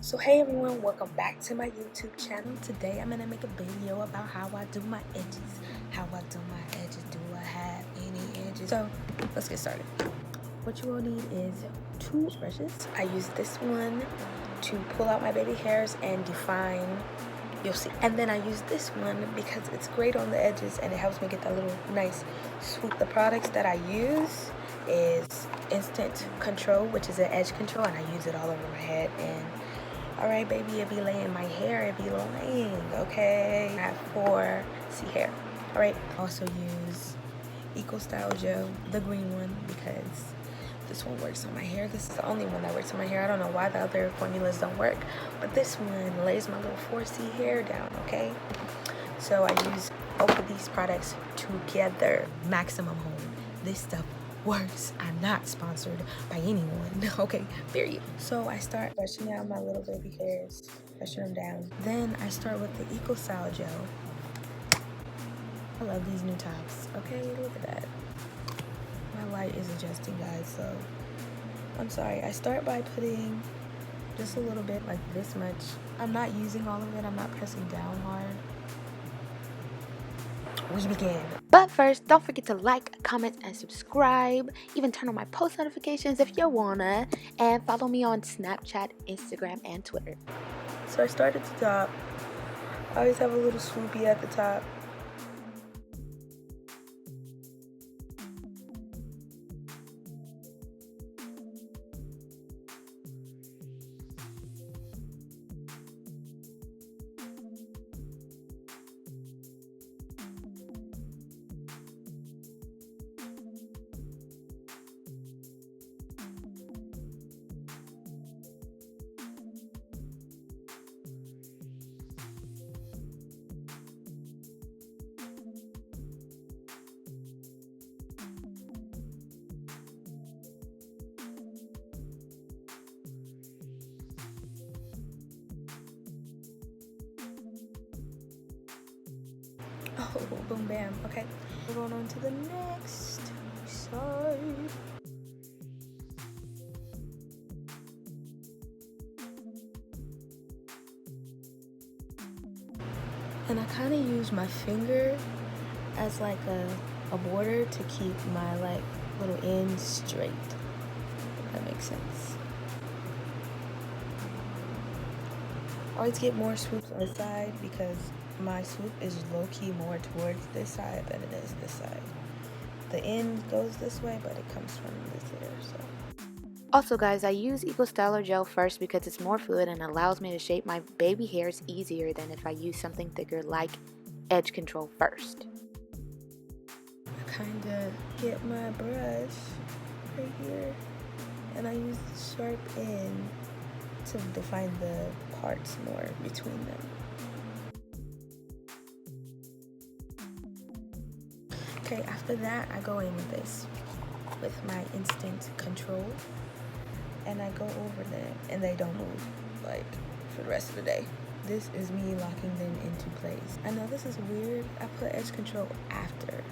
So hey everyone, welcome back to my YouTube channel. Today I'm gonna make a video about how I do my edges. Do I have any edges? So let's get started. What you will need is two brushes. I use this one to pull out my baby hairs and define, you'll see. And then I use this one because it's great on the edges and it helps me get that little nice swoop. The products that I use is Instant Control, which is an edge control, and I use it all over my head. And alright baby, it be laying my hair, it be laying, okay? I have 4C hair, alright? Also use Eco Style Gel, the green one, because this one works on my hair. This is the only one that works on my hair. I don't know why the other formulas don't work, but this one lays my little 4C hair down, okay? So I use both of these products together. Maximum Home. This stuff works. I'm not sponsored by anyone, okay, period. So I start brushing out my little baby hairs, brushing them down. Then I start with the Eco Style Gel. I love these new tops, okay, look at that. My light is adjusting, guys, so I'm sorry. I start by putting just a little bit, like this much. I'm not using all of it, I'm not pressing down hard. We begin. But first, don't forget to like, comment, and subscribe. Even turn on my post notifications if you wanna. And follow me on Snapchat, Instagram, and Twitter. So I start at the top. I always have a little swoopy at the top. Oh, boom, bam. Okay, we're going on to the next side. And I kind of use my finger as like a border to keep my like little ends straight. If that makes sense. I always get more swoops on this side because my swoop is low-key more towards this side than it is this side. The end goes this way, but it comes from this here, so. Also guys, I use Eco Styler Gel first because it's more fluid and allows me to shape my baby hairs easier than if I use something thicker like Edge Control first. I kinda get my brush right here and I use the sharp end to define the parts more between them. Okay, after that I go in with this, with my Instant Control, and I go over them and they don't move like for the rest of the day. This is me locking them into place. I know this is weird. I put Edge Control after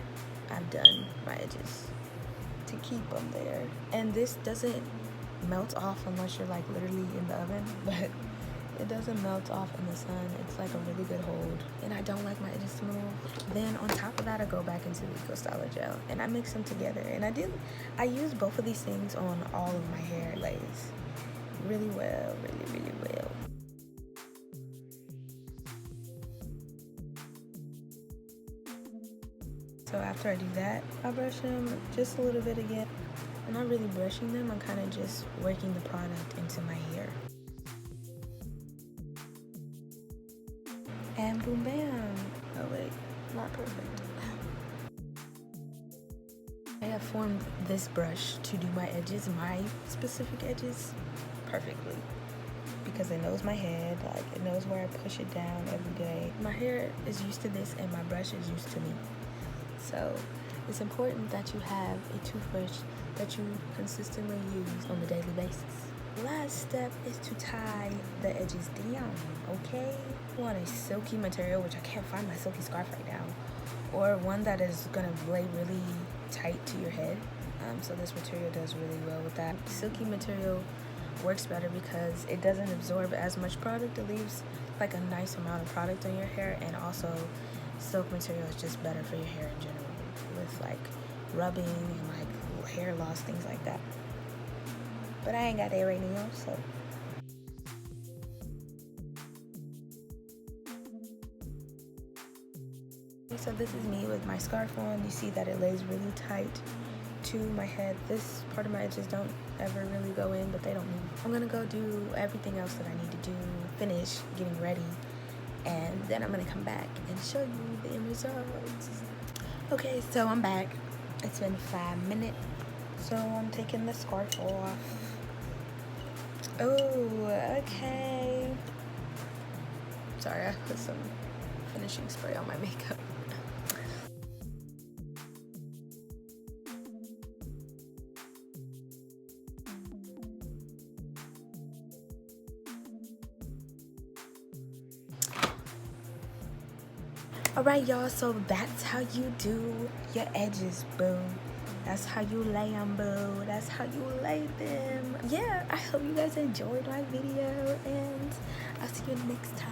I've done my edges to keep them there. And this doesn't melt off unless you're like literally in the oven, but it doesn't melt off in the sun. It's like a really good hold. And I don't like my edges to move. Then on top of that, I go back into the Eco Styler Gel and I mix them together. And I use both of these things on all of my hair lays really well, really well. So after I do that, I brush them just a little bit again. I'm not really brushing them, I'm kind of just working the product into my hair. And boom bam. Oh wait, not perfect. I have formed this brush to do my edges, my specific edges, perfectly. Because it knows my head, like it knows where I push it down every day. My hair is used to this and my brush is used to me. So it's important that you have a toothbrush that you consistently use on a daily basis. Last step is to tie the edges down, okay? You want a silky material, which I can't find my silky scarf right now, or one that is gonna lay really tight to your head. So this material does really well with that. Silky material works better because it doesn't absorb as much product. It leaves like a nice amount of product on your hair, and also silk material is just better for your hair in general with like rubbing and like hair loss, things like that. But I ain't got that right now, so. So this is me with my scarf on. You see that it lays really tight to my head. This part of my edges don't ever really go in, but they don't move. I'm gonna go do everything else that I need to do, finish getting ready, and then I'm gonna come back and show you the end results. Okay, so I'm back. It's been 5 minutes. So I'm taking the scarf off. Oh, okay. Sorry, I put some finishing spray on my makeup. Alright, y'all, so that's how you do your edges, boo. That's how you lay them, boo. That's how you lay them. Yeah, I hope you guys enjoyed my video, and I'll see you next time.